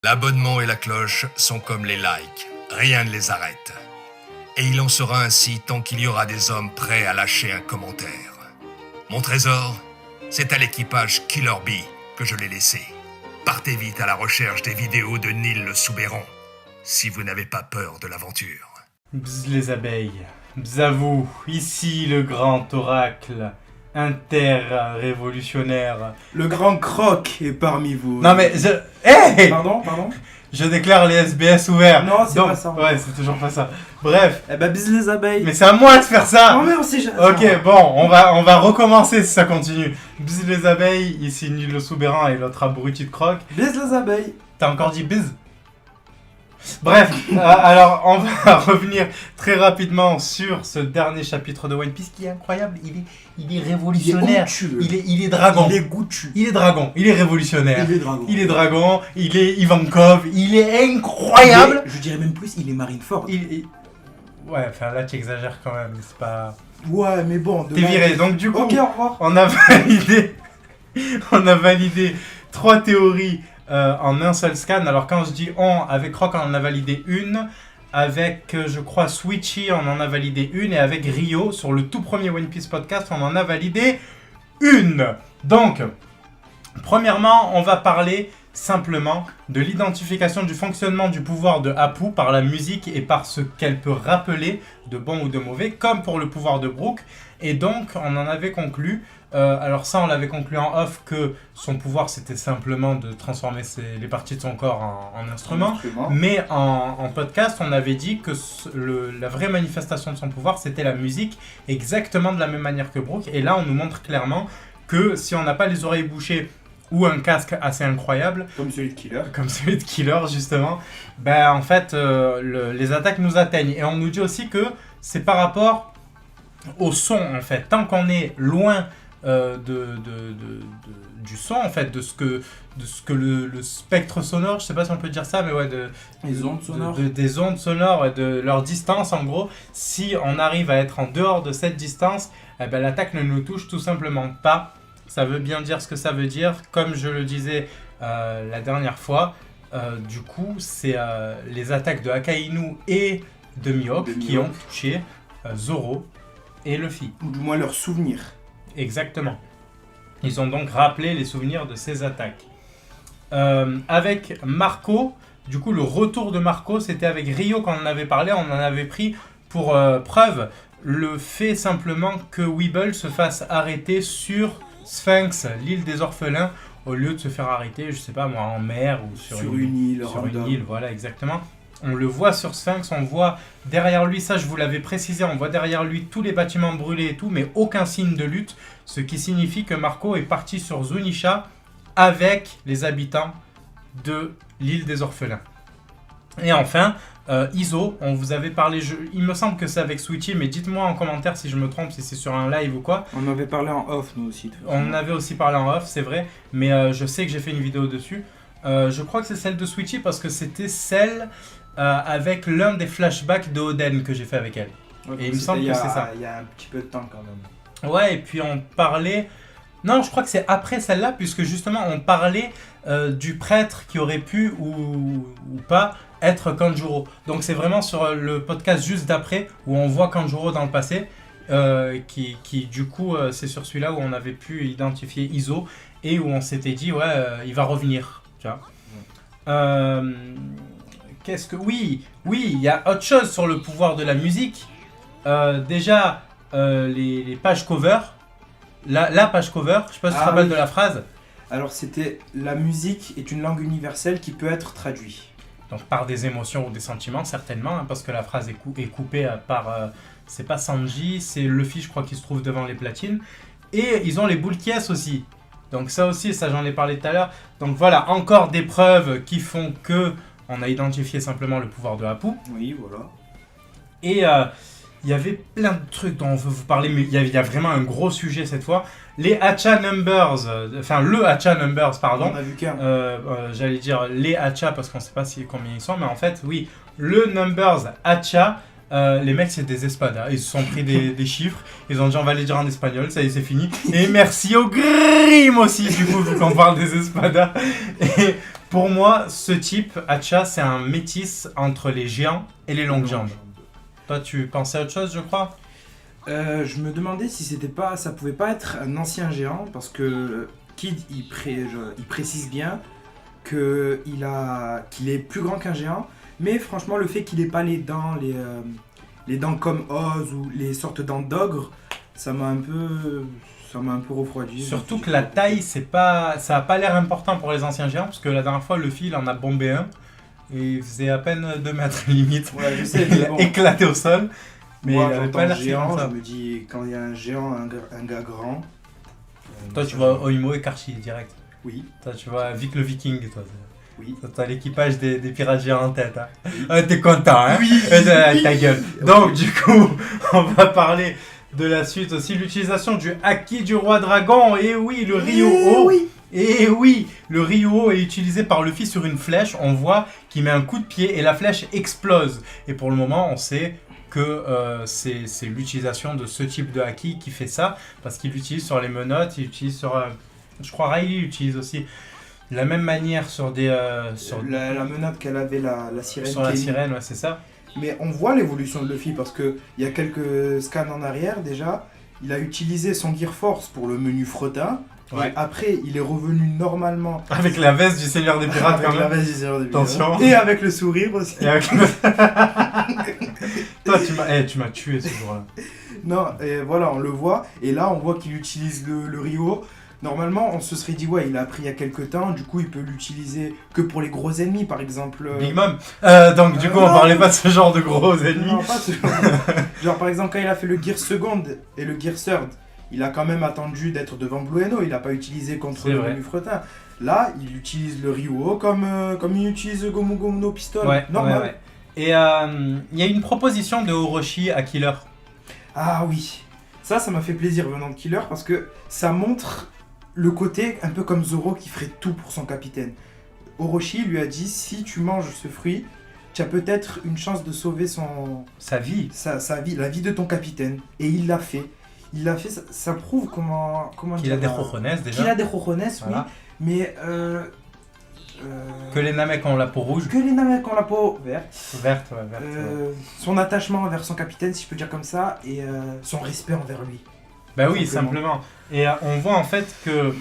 L'abonnement et la cloche sont comme les likes, rien ne les arrête. Et il en sera ainsi tant qu'il y aura des hommes prêts à lâcher un commentaire. Mon trésor, c'est à l'équipage Killer Bee que je l'ai laissé. Partez vite à la recherche des vidéos de Neil le Soubéran, si vous n'avez pas peur de l'aventure. Bzz les abeilles, bzz à vous, ici le grand oracle inter-révolutionnaire. Le grand croc est parmi vous. Non mais Hey Pardon Je déclare les SBS ouverts. Non, c'est pas ça. Ouais, c'est toujours pas ça. Bref. Eh ben, bise les abeilles. Mais c'est à moi de faire ça. Non mais on sait jamais. Ok, bon, on va recommencer si ça continue. Bise les abeilles, ici Neil le Soubéran et l'autre abruti de croc. Bise les abeilles. T'as encore dit bise? Bref, alors on va revenir très rapidement sur ce dernier chapitre de One Piece qui est incroyable, il est révolutionnaire, il est dragon. Il est goûtu. Il est dragon, il est révolutionnaire. Il est dragon. Il est dragon, il est Ivankov, il est incroyable. Je dirais même plus, il est Marineford. Ouais, enfin là tu exagères quand même, c'est pas... Ouais, mais bon. T'es viré, donc du coup, Ok, au revoir. on a validé 3 théories en un seul scan. Alors quand je dis on, avec Rock on en a validé une, avec je crois Switchy on en a validé une, et avec Rio sur le tout premier One Piece podcast on en a validé une. Donc premièrement on va parler simplement de l'identification du fonctionnement du pouvoir de Apu par la musique et par ce qu'elle peut rappeler de bon ou de mauvais, comme pour le pouvoir de Brook. Et donc on en avait conclu, alors ça on l'avait conclu en off, que son pouvoir c'était simplement de transformer les parties de son corps en instruments. Mais en podcast on avait dit que la vraie manifestation de son pouvoir c'était la musique, exactement de la même manière que Brook. Et là on nous montre clairement que si on n'a pas les oreilles bouchées ou un casque assez incroyable, Comme celui de Killer justement, ben en fait les attaques nous atteignent. Et on nous dit aussi que c'est par rapport au son en fait. Tant qu'on est loin du son en fait, de ce que le spectre sonore, je sais pas si on peut dire ça, mais ouais, Les ondes sonores. des ondes sonores et de leur distance en gros, si on arrive à être en dehors de cette distance, eh ben, l'attaque ne nous touche tout simplement pas. Ça veut bien dire ce que ça veut dire. Comme je le disais la dernière fois, du coup, c'est les attaques de Akainu et de Mihawk qui ont touché Zoro et Luffy. Ou du moins leurs souvenirs. Exactement. Ils ont donc rappelé les souvenirs de ces attaques. Avec Marco, du coup, le retour de Marco, c'était avec Rio qu'on en avait parlé. On en avait pris pour preuve le fait simplement que Weeble se fasse arrêter sur Sphinx, l'île des orphelins, au lieu de se faire arrêter, je sais pas moi, en mer ou sur une île. Sur une île, voilà, exactement. On le voit sur Sphinx, on voit derrière lui, ça je vous l'avais précisé, on voit derrière lui tous les bâtiments brûlés et tout, mais aucun signe de lutte, ce qui signifie que Marco est parti sur Zunisha avec les habitants de l'île des orphelins. Et enfin, Izo, on vous avait parlé, il me semble que c'est avec Switchy, mais dites-moi en commentaire si je me trompe, si c'est sur un live ou quoi. On avait parlé en off, nous aussi. On avait aussi parlé en off, c'est vrai, mais je sais que j'ai fait une vidéo dessus. Je crois que c'est celle de Switchy parce que c'était celle avec l'un des flashbacks de Oden que j'ai fait avec elle. Ouais, et il me semble que c'est ça. Il y a un petit peu de temps quand même. Ouais, et puis on parlait... Non, je crois que c'est après celle-là, puisque justement on parlait du prêtre qui aurait pu ou pas être Kanjuro. Donc c'est vraiment sur le podcast juste d'après où on voit Kanjuro dans le passé, qui du coup c'est sur celui-là où on avait pu identifier Izo et où on s'était dit ouais il va revenir. Tu vois. Qu'est-ce que... Oui, il y a autre chose sur le pouvoir de la musique. Déjà les pages cover. La page cover, je sais pas si tu te rappelles de la phrase. Alors c'était « La musique est une langue universelle qui peut être traduite ». Donc par des émotions ou des sentiments certainement, hein, parce que la phrase est coupée par... c'est pas Sanji, c'est Luffy je crois qui se trouve devant les platines. Et ils ont les boules qui aussi. Donc ça aussi, ça j'en ai parlé tout à l'heure. Donc voilà, encore des preuves qui font que on a identifié simplement le pouvoir de Apu. Oui, voilà. Et... il y avait plein de trucs dont on veut vous parler, mais il y a vraiment un gros sujet cette fois. Les Hacha Numbers, enfin le Hacha Numbers, pardon. On a vu qu'un. J'allais dire les Hacha parce qu'on ne sait pas combien ils sont, mais en fait, oui, le Numbers Hacha, les mecs c'est des espadas. Ils se sont pris des chiffres, ils ont dit on va les dire en espagnol, ça y est c'est fini. Et merci au Grim aussi, du coup, vu qu'on parle des espadas. Pour moi, ce type, Hacha, c'est un métis entre les géants et les longues jambes. Toi, tu pensais à autre chose, je crois? Je me demandais si ça pouvait pas être un ancien géant, parce que Kid, il précise bien qu'il est plus grand qu'un géant, mais franchement, le fait qu'il ait pas les dents comme Oz ou les sortes dents d'ogre, ça m'a un peu refroidi. Surtout que la taille, ça a pas l'air important pour les anciens géants, parce que la dernière fois, Luffy, il en a bombé un, et il faisait à peine 2 mètres limite. Ouais, je sais, Il mais a bon. éclaté au sol. Mais Moi, il avait j'entends pas l'air si géant, grand que ça. je me dis, quand il y a un géant, un gars grand... Toi, tu vois Oimo et Karchi direct. Oui, Toi, tu vois Vic le Viking, toi. oui. Toi, t'as l'équipage des pirates géants en tête. Hein. Ah, t'es content, hein? Oui. Ta gueule. Donc, du coup, on va parler de la suite aussi. L'utilisation du Haki du roi dragon. Et oui, le Ryuho. Oui. Et oui, le Ryuho est utilisé par Luffy sur une flèche. On voit qu'il met un coup de pied et la flèche explose. Et pour le moment, on sait que c'est l'utilisation de ce type de haki qui fait ça, parce qu'il l'utilise sur les menottes, il utilise sur... je crois Riley l'utilise aussi de la même manière sur des... La menotte qu'elle avait, la sirène. sur la Kenny. sirène, ouais, c'est ça. Mais on voit l'évolution de Luffy, parce qu'il y a quelques scans en arrière déjà, il a utilisé son Gear Force pour le menu fretin, Ouais. et après il est revenu normalement Avec la veste du Seigneur des Pirates avec quand la même. veste du Seigneur des Pirates. Attention. Et avec le sourire aussi. Et avec Toi, tu m'as tué ce jour-là. Non, et voilà, on le voit, et là on voit qu'il utilise le Rio. Normalement, on se serait dit, ouais, il a appris il y a quelques temps, du coup il peut l'utiliser que pour les gros ennemis, par exemple. Big Mom. Donc du coup, on non. parlait pas de ce genre de gros ennemis. Non, pas ce genre. Genre par exemple, quand il a fait le Gear Second et le Gear Third, il a quand même attendu d'être devant Blue Eno, il n'a pas utilisé contre C'est le vrai. menu fretin. Là, il utilise le Ryuho comme il utilise Gomu Gomu no Pistol. Ouais, normal. ouais, ouais. Et il y a une proposition de Orochi à Killer. Ah oui, ça m'a fait plaisir venant de Killer, parce que ça montre le côté un peu comme Zoro qui ferait tout pour son capitaine. Orochi lui a dit, si tu manges ce fruit, tu as peut-être une chance de sauver Sa vie. sa vie, la vie de ton capitaine. Et il l'a fait. Il l'a fait, ça prouve comment Qu'il a dire, des rojones déjà. qu'il a des rojones, Voilà. oui, mais Que les Namek ont la peau rouge. que les Namek ont la peau verte. Verte, ouais, verte. Ouais. Son attachement envers son capitaine, si je peux dire comme ça, et son respect envers lui. Bah oui, simplement. simplement. Et on voit en fait que,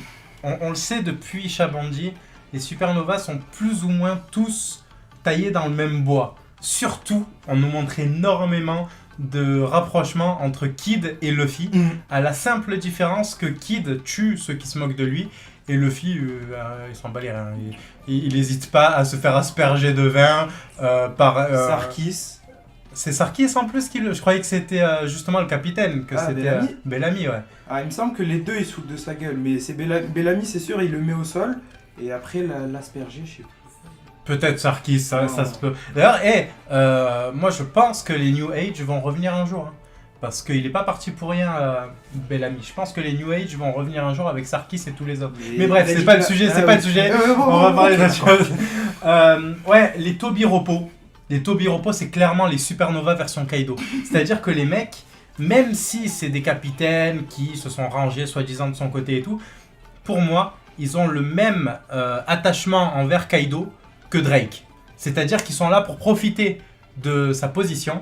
on le sait depuis Shabondi, les supernovas sont plus ou moins tous taillés dans le même bois. Surtout, on nous montre énormément de rapprochement entre Kid et Luffy, à la simple différence que Kid tue ceux qui se moquent de lui, et Luffy, il s'en bat les reins. Il n'hésite pas à se faire asperger de vin par... Sarkis. C'est Sarkis en plus qui le... Je croyais que c'était justement le capitaine, que Ah, c'était Bellamy Bellamy, ouais. Ah, il me semble que les deux ils se foutent de sa gueule, mais c'est Bellamy, c'est sûr, il le met au sol, et après l'asperger, je sais pas. Peut-être Sarkis, ça Non. se peut. D'ailleurs, moi je pense que les New Age vont revenir un jour. Hein, parce qu'il n'est pas parti pour rien, Bellamy. Je pense que les New Age vont revenir un jour avec Sarkis et tous les autres. Mais bref, c'est pas le sujet, c'est pas le sujet. On va parler d'autre chose. Ouais, les Tobiropo. Les Tobiropo, c'est clairement les supernovas version Kaido. C'est-à-dire que les mecs, même si c'est des capitaines qui se sont rangés soi-disant de son côté et tout, pour moi, ils ont le même attachement envers Kaido que Drake. C'est-à-dire qu'ils sont là pour profiter de sa position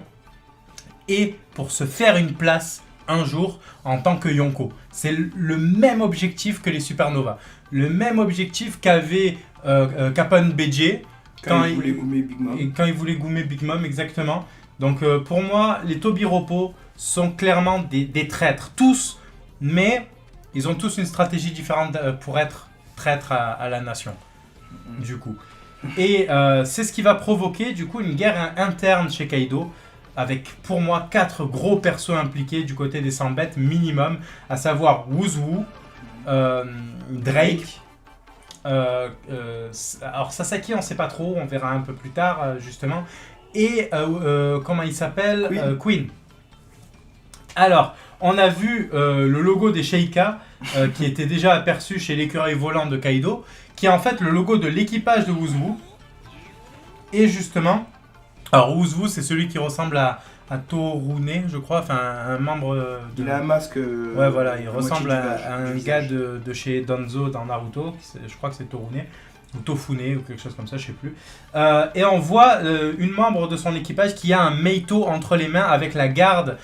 et pour se faire une place un jour en tant que Yonko. C'est le même objectif que les supernovas. Le même objectif qu'avait Kapan BJ Quand il voulait goumer Big Mom. et quand il voulait goumer Big Mom, exactement. Donc pour moi, les Tobiropo sont clairement des traîtres. Tous, mais ils ont tous une stratégie différente pour être traîtres à la nation. Du coup. Et c'est ce qui va provoquer du coup une guerre interne chez Kaido, avec pour moi 4 gros persos impliqués du côté des 100 bêtes minimum, à savoir Woozoo, Drake, alors Sasaki on sait pas trop, on verra un peu plus tard justement, et comment il s'appelle, Queen. Alors, on a vu le logo des Sheikah qui était déjà aperçu chez l'écureuil volant de Kaido, qui est en fait le logo de l'équipage de Woozoo. Et justement, alors Woozoo c'est celui qui ressemble à Torune, je crois, enfin un membre de... Il a un masque. Ouais, voilà, il à ressemble moitié du à un visage. gars de chez Danzo dans Naruto, je crois que c'est Torune. ou Tofune ou quelque chose comme ça, je sais plus. Et on voit une membre de son équipage qui a un Meito entre les mains avec la garde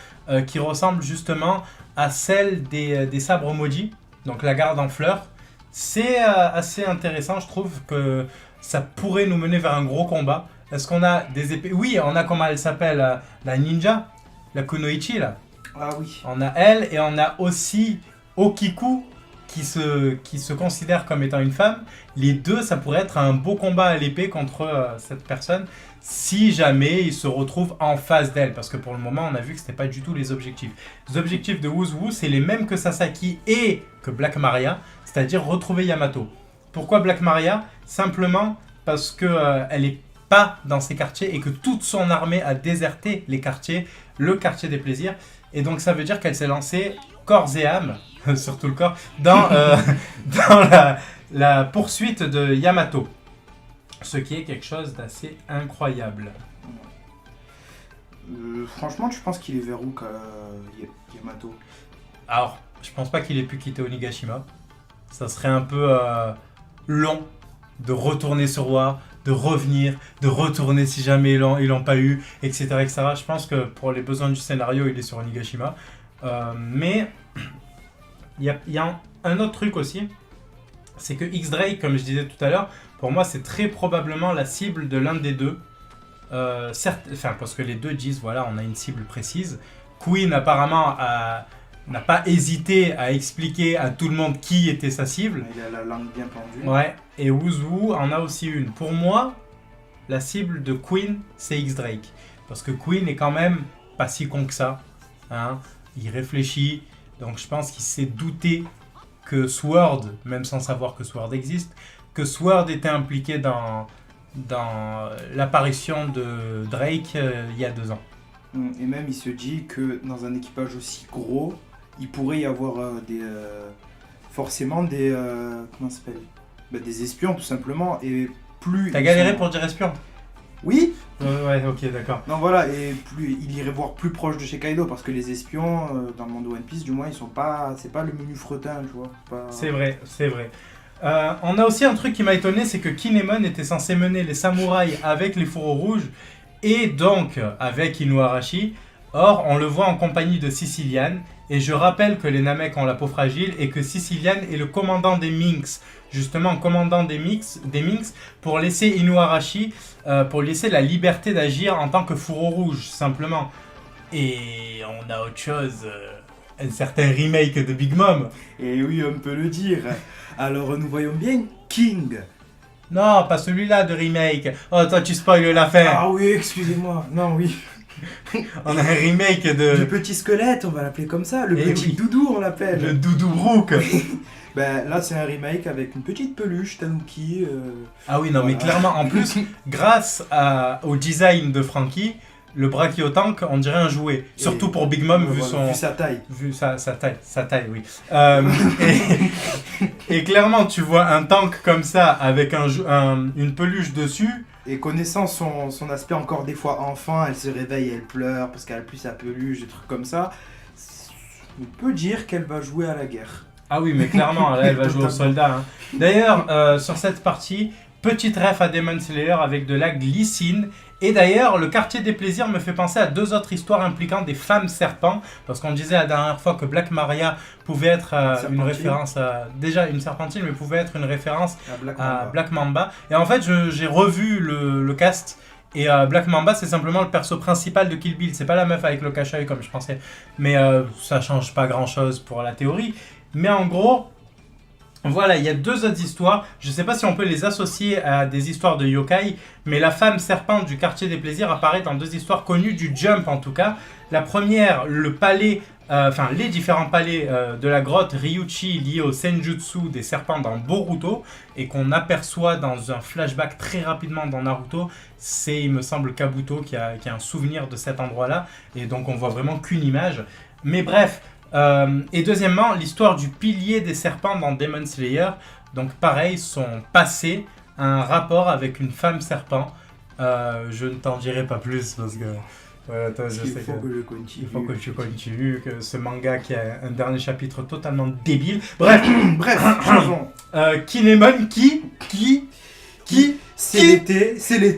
qui ressemble justement à celle des sabres maudits, donc la garde en fleurs. C'est assez intéressant, je trouve que ça pourrait nous mener vers un gros combat. Est-ce qu'on a des épées? Oui, on a comment elle s'appelle, la ninja, la Kunoichi là. Ah oui. On a elle et on a aussi Okiku qui se considère comme étant une femme. Les deux, ça pourrait être un beau combat à l'épée contre cette personne si jamais ils se retrouvent en face d'elle. Parce que pour le moment, on a vu que c'était pas du tout les objectifs. Les objectifs de Wuzu, c'est les mêmes que Sasaki et que Black Maria, c'est-à-dire retrouver Yamato. Pourquoi Black Maria? Simplement parce que elle est pas dans ces quartiers et que toute son armée a déserté les quartiers, le quartier des plaisirs. Et donc ça veut dire qu'elle s'est lancée corps et âme, surtout le corps, dans la poursuite de Yamato. Ce qui est quelque chose d'assez incroyable. Franchement, tu penses qu'il est vers où, Yamato? Alors, je pense pas qu'il ait pu quitter Onigashima. Ça serait un peu long de retourner sur Wa, de revenir, de retourner si jamais ils l'ont pas eu, etc., etc. Je pense que pour les besoins du scénario, il est sur Onigashima. Mais il y a un autre truc aussi, c'est que X-Drake, comme je disais tout à l'heure, pour moi, c'est très probablement la cible de l'un des deux. Certes, parce que les deux disent, voilà, on a une cible précise. Queen, apparemment, n'a pas hésité à expliquer à tout le monde qui était sa cible. Il a la langue bien pendue. Ouais, et Wuzu en a aussi une. Pour moi, la cible de Queen, c'est X-Drake. Parce que Queen est quand même pas si con que ça. Hein. Il réfléchit, donc je pense qu'il s'est douté que Sword, même sans savoir que Sword existe, que Sword était impliqué dans l'apparition de Drake il y a 2 ans. Et même il se dit que dans un équipage aussi gros, il pourrait y avoir forcément des comment ça s'appelle, des espions tout simplement. Et plus t'as galéré pour dire espion? Oui. Ouais, ok, d'accord. Non voilà, et plus il irait voir plus proche de chez Kaido parce que les espions dans le monde de One Piece, du moins ils sont pas, c'est pas le menu fretin, tu vois. Pas... C'est vrai. On a aussi un truc qui m'a étonné, c'est que Kinemon était censé mener les samouraïs avec les fourreaux rouges et donc avec Inuarashi. Or, on le voit en compagnie de Sicilian. Et je rappelle que les Namek ont la peau fragile et que Sicilian est le commandant des Minks. Justement, commandant des Minks pour laisser Inuarashi, pour laisser la liberté d'agir en tant que fourreau rouge, simplement. Et on a autre chose, un certain remake de Big Mom. Et oui, on peut le dire. Alors nous voyons bien King. Non, pas celui-là de remake. Oh, toi tu spoil la fin. Ah oui, excusez-moi. Non, oui. On a un remake de... Le petit squelette, on va l'appeler comme ça. Le petit doudou, on l'appelle. Le doudou Brook. Là, c'est un remake avec une petite peluche Tanuki. Ah oui, non, voilà. Mais clairement, en plus, grâce au design de Franky, le Brachiotank, on dirait un jouet. Surtout pour Big Mom, vu sa taille. Vu sa taille, oui. Et clairement, tu vois un tank comme ça, avec une peluche dessus. Et connaissant son aspect encore des fois enfant, elle se réveille, elle pleure parce qu'elle a plus sa peluche, des trucs comme ça. On peut dire qu'elle va jouer à la guerre. Ah oui, mais clairement, là, elle va jouer aux soldats. Hein. D'ailleurs, sur cette partie, petite ref à Demon Slayer avec de la glycine. Et d'ailleurs, le quartier des plaisirs me fait penser à 2 autres histoires impliquant des femmes serpents. Parce qu'on disait la dernière fois que Black Maria pouvait être une référence à... Déjà une serpentine, mais pouvait être une référence à Black Mamba. Et en fait, j'ai revu le cast. Et Black Mamba, c'est simplement le perso principal de Kill Bill. C'est pas la meuf avec le cache-œil comme je pensais. Mais ça change pas grand-chose pour la théorie. Mais en gros... Voilà, il y a 2 autres histoires. Je ne sais pas si on peut les associer à des histoires de yokai, mais la femme serpente du quartier des plaisirs apparaît dans 2 histoires connues du Jump en tout cas. La première, le palais, les différents palais de la grotte Ryuchi liés au Senjutsu des serpents dans Boruto et qu'on aperçoit dans un flashback très rapidement dans Naruto. C'est, il me semble, Kabuto qui a un souvenir de cet endroit-là et donc on voit vraiment qu'une image. Mais bref... et deuxièmement, l'histoire du pilier des serpents dans Demon Slayer. Donc pareil, son passé a un rapport avec une femme serpent. Je ne t'en dirai pas plus parce que... toi, je sais il faut que tu continues, que ce manga qui a un dernier chapitre totalement débile. Bref, changeons. Kinemon qui Qui C'est Qui l'été, C'est il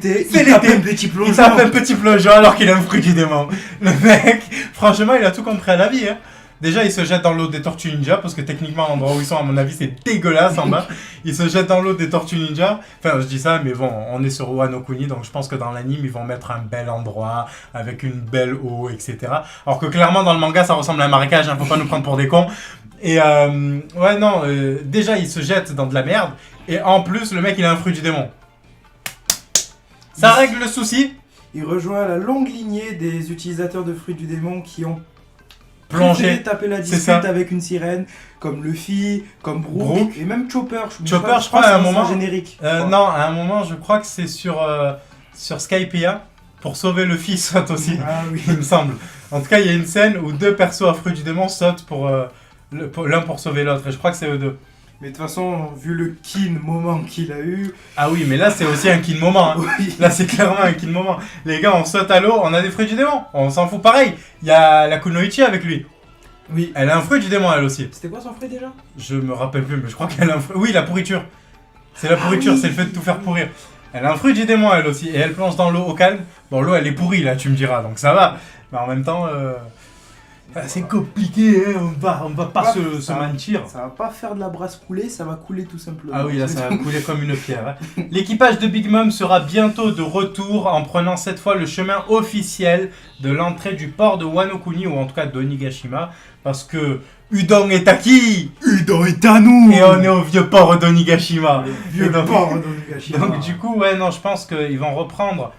tape l'été. un petit plongeon. Il tape un petit plongeon alors qu'il a un fruit du démon. Le mec, franchement, il a tout compris à la vie. Hein. Déjà, il se jette dans l'eau des Tortues Ninja, parce que techniquement, l'endroit où ils sont, à mon avis, c'est dégueulasse en bas. Il se jette dans l'eau des Tortues Ninja. Enfin, je dis ça, mais bon, on est sur Wano Kuni, donc je pense que dans l'anime, ils vont mettre un bel endroit, avec une belle eau, etc. Alors que clairement, dans le manga, ça ressemble à un marécage, hein, faut pas nous prendre pour des cons. Et ouais, non, déjà, il se jette dans de la merde, et en plus, le mec, il a un fruit du démon. Ça règle le souci. Il rejoint la longue lignée des utilisateurs de fruits du démon qui ont Plongé. taper la C'est ça. dispute avec une sirène, comme Luffy, comme Brook, Brook. et même Chopper. Chopper, je crois, à un moment- générique. Non, à un moment, je crois que c'est sur Skypiea, pour sauver le fils, saute aussi, Ah oui. il me semble. En tout cas, il y a une scène où deux persos à fruits du démon sautent l'un pour sauver l'autre, et je crois que c'est eux deux. Mais de toute façon, vu le kin moment qu'il a eu, Ah oui, mais là, c'est aussi un kin moment. Hein. oui. Là, c'est clairement un kin moment. Les gars, on saute à l'eau, on a des fruits du démon, on s'en fout pareil. Il y a la Kunoichi avec lui. Oui. Elle a un fruit du démon, elle aussi. C'était quoi son fruit déjà? Je me rappelle plus, mais je crois qu'elle a un fruit. Oui, la pourriture. C'est la pourriture, oui. c'est le fait de tout faire pourrir. Elle a un fruit du démon, elle aussi. Et elle plonge dans l'eau au calme. Bon, l'eau, elle est pourrie, là, tu me diras, donc ça va. Mais en même temps, c'est compliqué, hein. On va pas se mentir. Ça va pas faire de la brasse couler, ça va couler tout simplement. Ah oui, là, ça va couler comme une pierre. Hein. L'équipage de Big Mom sera bientôt de retour en prenant cette fois le chemin officiel de l'entrée du port de Wano Kuni, ou en tout cas d'Onigashima, parce que Udon est acquis. Udon est à nous. Et on est au vieux port d'Onigashima. Vieux Et donc- port d'Onigashima. Donc du coup, ouais, non, je pense qu'ils vont reprendre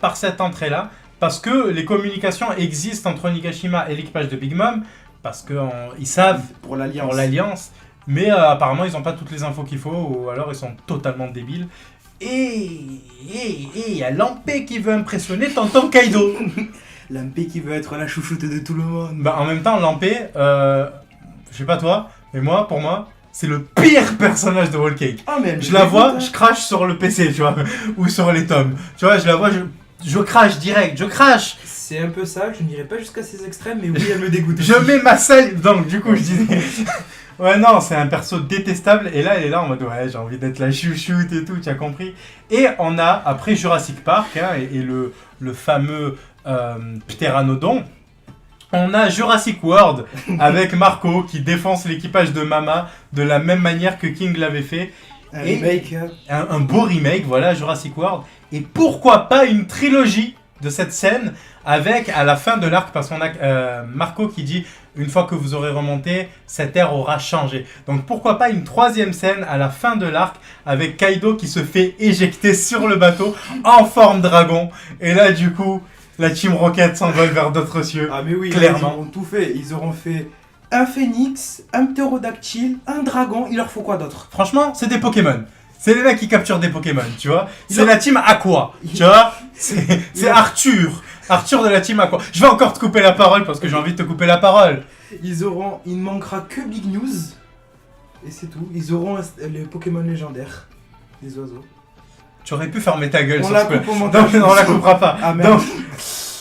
par cette entrée-là, parce que les communications existent entre Onigashima et l'équipage de Big Mom, parce qu'ils savent Pour l'Alliance. pour l'Alliance, mais apparemment ils n'ont pas toutes les infos qu'il faut, ou alors ils sont totalement débiles. Et il y a Lampé qui veut impressionner tonton Kaido. Lampé qui veut être la chouchoute de tout le monde. Bah, en même temps, Lampé, je sais pas toi, mais moi, pour moi, c'est le pire personnage de Whole Cake. Ah mais Je la vois, je crache sur le PC, tu vois, ou sur les tomes. Tu vois, je la vois, je crache direct, je crache. C'est un peu ça, je n'irai pas jusqu'à ces extrêmes, mais oui, elle me dégoûte. Je aussi. mets ma selle. Donc, du coup, je disais. Ouais, non, c'est un perso détestable. Et là, elle est là en mode, ouais, j'ai envie d'être la chouchoute et tout, tu as compris. Et on a, après Jurassic Park, hein, et le fameux Pteranodon, on a Jurassic World avec Marco qui défonce l'équipage de Mama de la même manière que King l'avait fait. Un Et- remake. Un beau remake, voilà, Jurassic World. Et pourquoi pas une trilogie de cette scène avec, à la fin de l'arc, parce qu'on a Marco qui dit, une fois que vous aurez remonté, cette ère aura changé. Donc pourquoi pas une troisième scène à la fin de l'arc avec Kaido qui se fait éjecter sur le bateau en forme dragon. Et là, du coup, la Team Rocket s'envole vers d'autres cieux. Ah mais oui, Clairement. là, ils auront tout fait. Ils auront fait un phénix, un ptérodactyle, un dragon. Il leur faut quoi d'autre? Franchement, c'est des Pokémon. C'est les mecs qui capturent des Pokémon, tu vois. Ils C'est ont- la team Aqua, tu vois. C'est Arthur. Arthur de la team Aqua. Je vais encore te couper la parole parce que j'ai envie de te couper la parole. Il ne manquera que Big News. Et c'est tout. Ils auront les Pokémon légendaires. Les oiseaux. Tu aurais pu fermer ta gueule On sur la ce coup-là. coupe au montage. Non, on la coupera pas. Ah merde. Donc,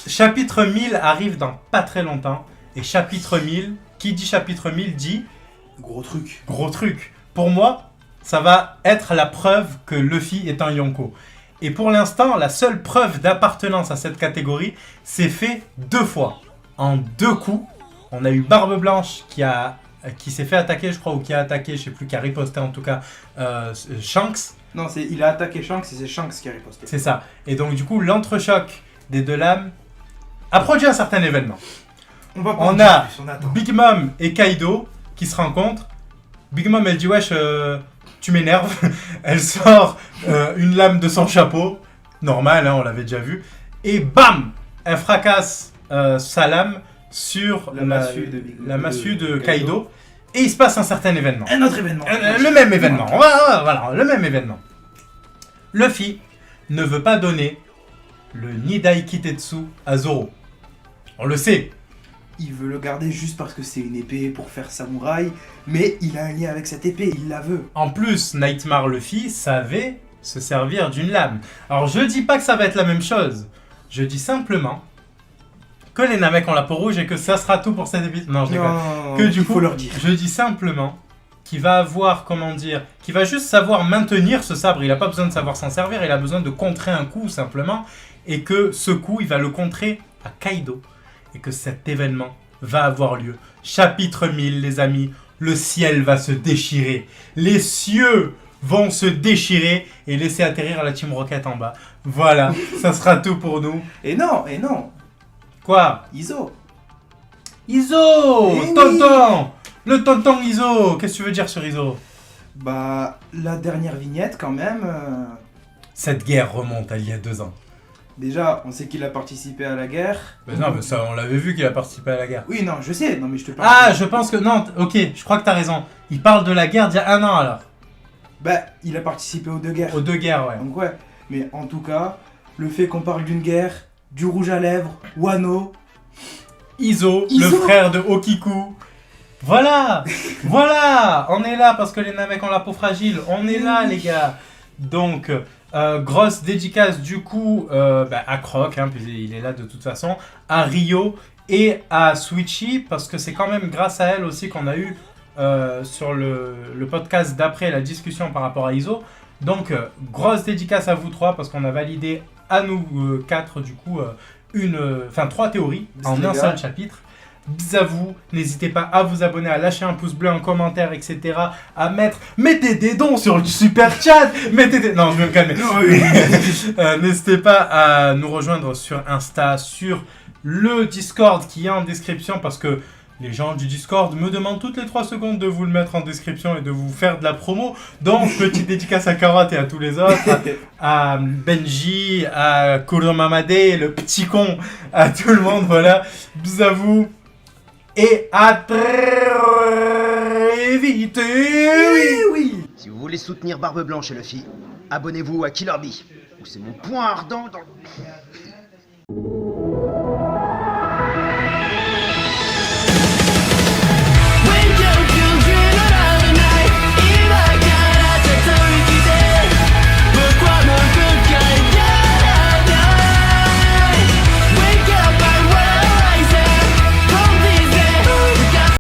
chapitre 1000 arrive dans pas très longtemps. Et chapitre 1000, qui dit chapitre 1000 dit Gros truc. gros truc. Pour moi, ça va être la preuve que Luffy est un Yonko. Et pour l'instant, la seule preuve d'appartenance à cette catégorie, c'est fait 2 fois. En 2 coups, on a eu Barbe Blanche qui s'est fait attaquer, je crois, ou qui a attaqué, je sais plus, qui a riposté en tout cas, Shanks. Non, il a attaqué Shanks et c'est Shanks qui a riposté. C'est ça. Et donc du coup, l'entrechoc des deux lames a produit un certain événement. On va pas On en dire a plus, on attend. Big Mom et Kaido qui se rencontrent. Big Mom, elle dit wesh, tu m'énerves. Elle sort une lame de son chapeau. Normal, hein, on l'avait déjà vu. Et bam, elle fracasse sa lame sur La massue de Kaido. Et il se passe un certain événement. Un autre événement. Le même événement. Voilà, le même événement. Luffy ne veut pas donner le Nidai Kitetsu à Zoro. On le sait. Il veut le garder juste parce que c'est une épée pour faire samouraï, mais il a un lien avec cette épée, il la veut. En plus, Nightmare Luffy savait se servir d'une lame. Alors je dis pas que ça va être la même chose. Je dis simplement que les Namek ont la peau rouge et que ça sera tout pour cet épisode. Non, je déconne. Non, Que du il coup, faut leur dire. je dis simplement qui va avoir, comment dire, qui va juste savoir maintenir ce sabre. Il n'a pas besoin de savoir s'en servir, il a besoin de contrer un coup simplement. Et que ce coup, il va le contrer à Kaido. Et que cet événement va avoir lieu. Chapitre 1000, les amis. Le ciel va se déchirer. Les cieux vont se déchirer et laisser atterrir la Team Rocket en bas. Voilà, ça sera tout pour nous. Et non, Quoi? Iso. Iso, Eh oui. tonton. Le tonton Iso. Qu'est-ce que tu veux dire sur Iso? Bah, la dernière vignette quand même. Cette guerre remonte à il y a 2 ans. Déjà, on sait qu'il a participé à la guerre. Mais non, mais ça, on l'avait vu qu'il a participé à la guerre. Oui, non, je sais, non mais je te parle. Ah, je pense que... Non, ok, je crois que t'as raison. Il parle de la guerre d'il y a 1 an, alors. Bah, il a participé aux 2 guerres. Aux 2 guerres, ouais. Donc ouais, mais en tout cas, le fait qu'on parle d'une guerre, du rouge à lèvres, Wano, Iso, le Iso. frère de Okiku. Voilà. Voilà. On est là parce que les Namek ont la peau fragile. On est là, les gars. Donc, grosse dédicace du coup à Croc, hein, puis il est là de toute façon, à Rio et à Switchy, parce que c'est quand même grâce à elle aussi qu'on a eu sur le podcast d'après la discussion par rapport à ISO. Donc, grosse dédicace à vous 3 parce qu'on a validé à nous 4 du coup 3 théories en un seul chapitre. Bis à vous, n'hésitez pas à vous abonner, à lâcher un pouce bleu, un commentaire, etc. À mettez des dons sur le super chat, non, je vais me calmer. N'hésitez pas à nous rejoindre sur Insta, sur le Discord qui est en description parce que les gens du Discord me demandent toutes les 3 secondes de vous le mettre en description et de vous faire de la promo. Donc, petite dédicace à Carotte et à tous les autres, à Benji, à Kuromamade, le petit con, à tout le monde, voilà. Bis à vous. Et à très vite. oui. Si vous voulez soutenir Barbe Blanche et Luffy, abonnez-vous à Killer Bee, où c'est mon point ardent dans le